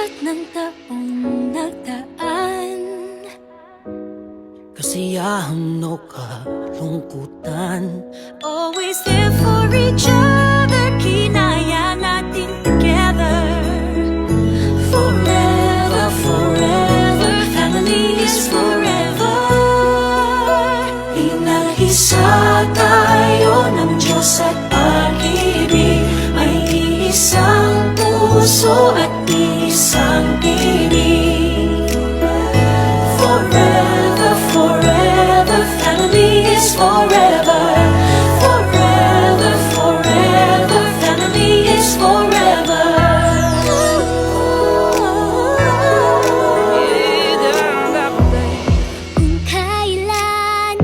lahat ng taong nagdaan. Kasiyahan o kalungkutan, Always there for each other, kinaya natin together. Forever, forever, family is forever. Inag-isa tayo ng Diyos at pag-ibig, may iisang puso at isang tinig. Forever, forever, family is forever. Forever, forever, family is forever. Kung kailan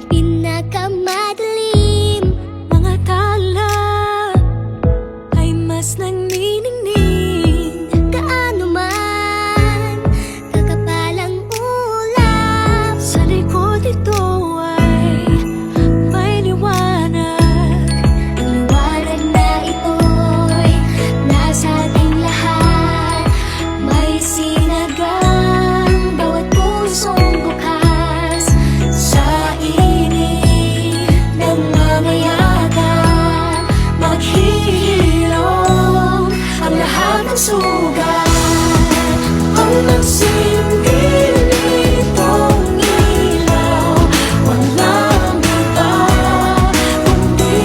pinakamadilim, mga tala ay mas nagniningning. Gaano man kakapalang ulap, sa likod ito ay may liwanag. Ang liwanag na ito'y nasa ating lahat, may sinagang bawat pusong bukas. Sa init ng mamayagan, maghihilom ang lahat ng sugat. Ang nagsilbi nitong ilaw, walang iba kundi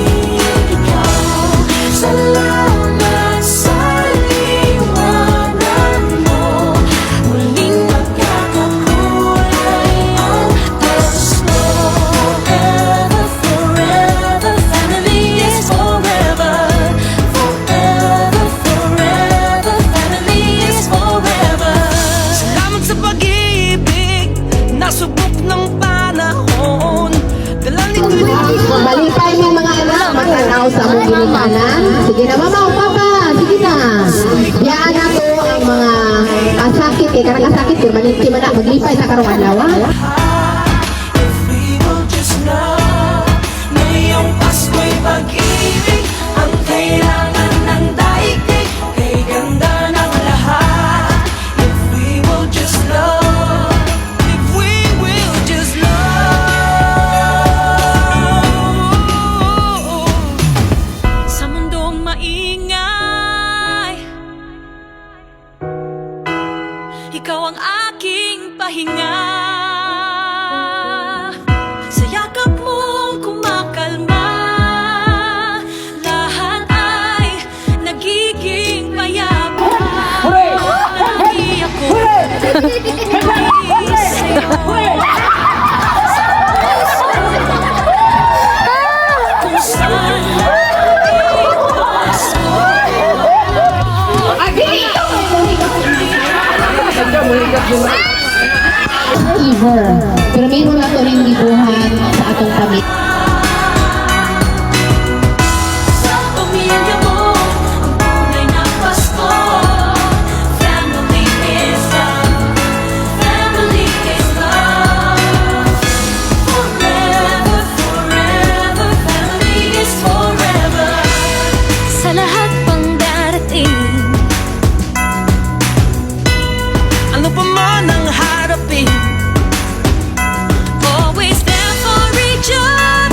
ikaw. Salamat sa liwanag mo, muling magkakakulay ang gusto. Forever, forever, family is forever. Forever, forever, family is forever. salamat sa pag-ibig, nasubok ng panahon. Dalang Balikan yung mga anak, mag-anaw sa mong ginikanan. Sige na, mama o papa, sige na. Yaan na to ang mga kasakit, karang kasakit, yung maninti man na, maglipay sa karong adlaw. If we will just know, ngayong Pasko'y pag-ibig ang kailangan ng daigdig, kay ganda ng lahat. If we will just love, if we will just love. Sa mundong maingay, ikaw ang aking pahinga. Sa yakap mong kumakalma, lahat ay nagiging mayabang. Hindi ako bumili sa'yo. Sa puso kung saan Giver. Pero meron na to rin gibuhan sa atong kami. sa pamilya mo, ang tunay na Pasko. Family is love. Family is love. Forever, forever, family is forever. Sa lahat pang darating, Ano pa man ang harapin, always there for each other.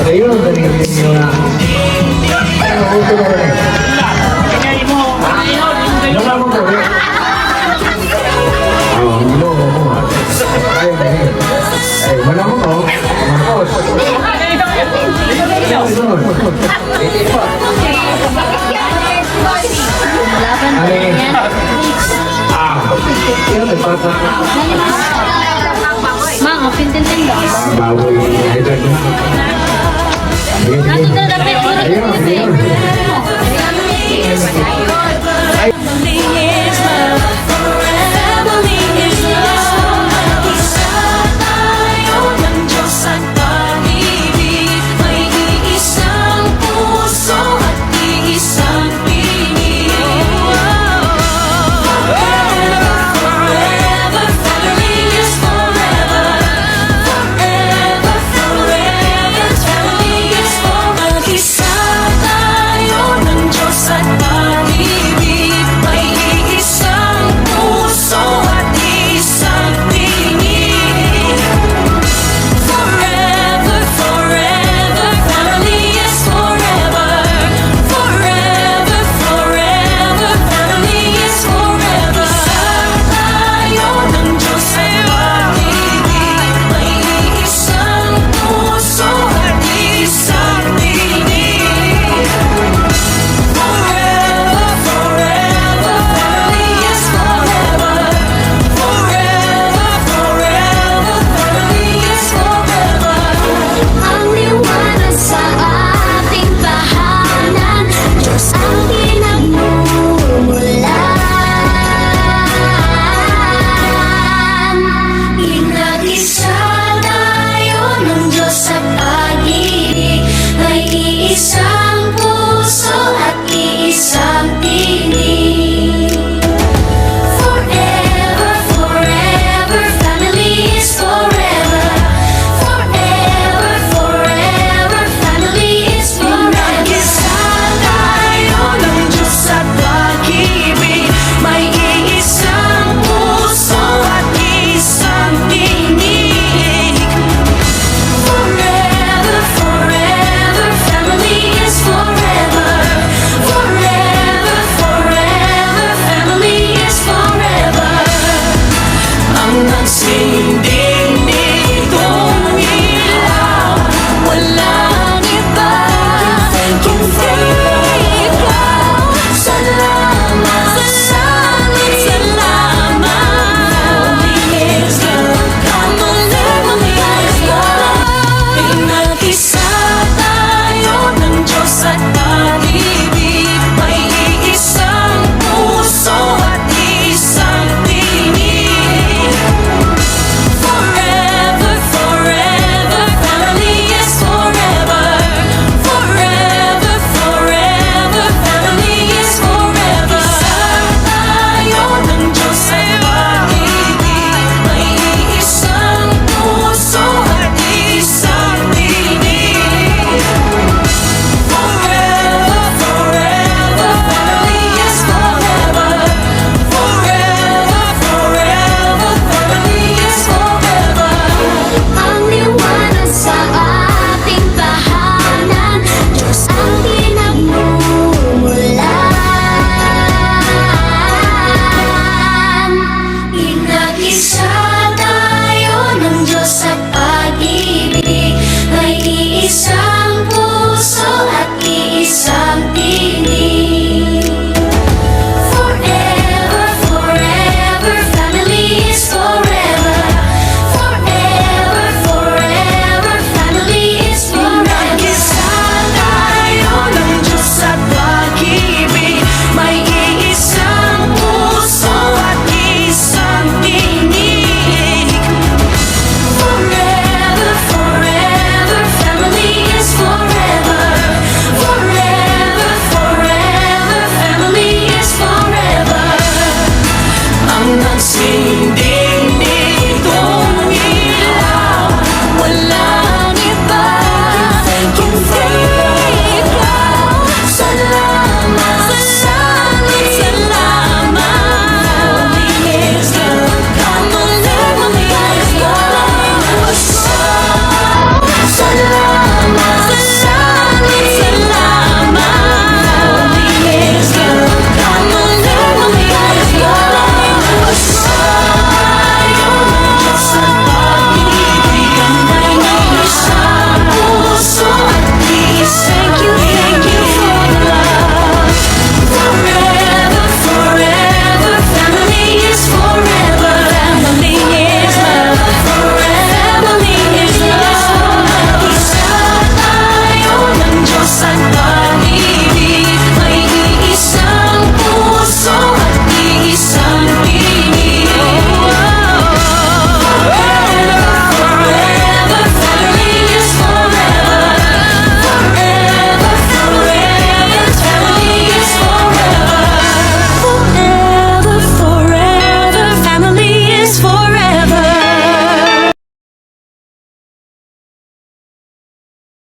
Ayun, galing yung mga... Ayun, uso na rin. Wala mo ko rin. Oo, ilo mo mo. Ayun, ayun. Ay, wala mo ko. Marcos. Laban pa Ay. rin yan. Yan, nagpapa... Mang, pintin-tin ba? Baboy. Ito, ito. Sige, Ano sige. na dapat? Ayun, ayun.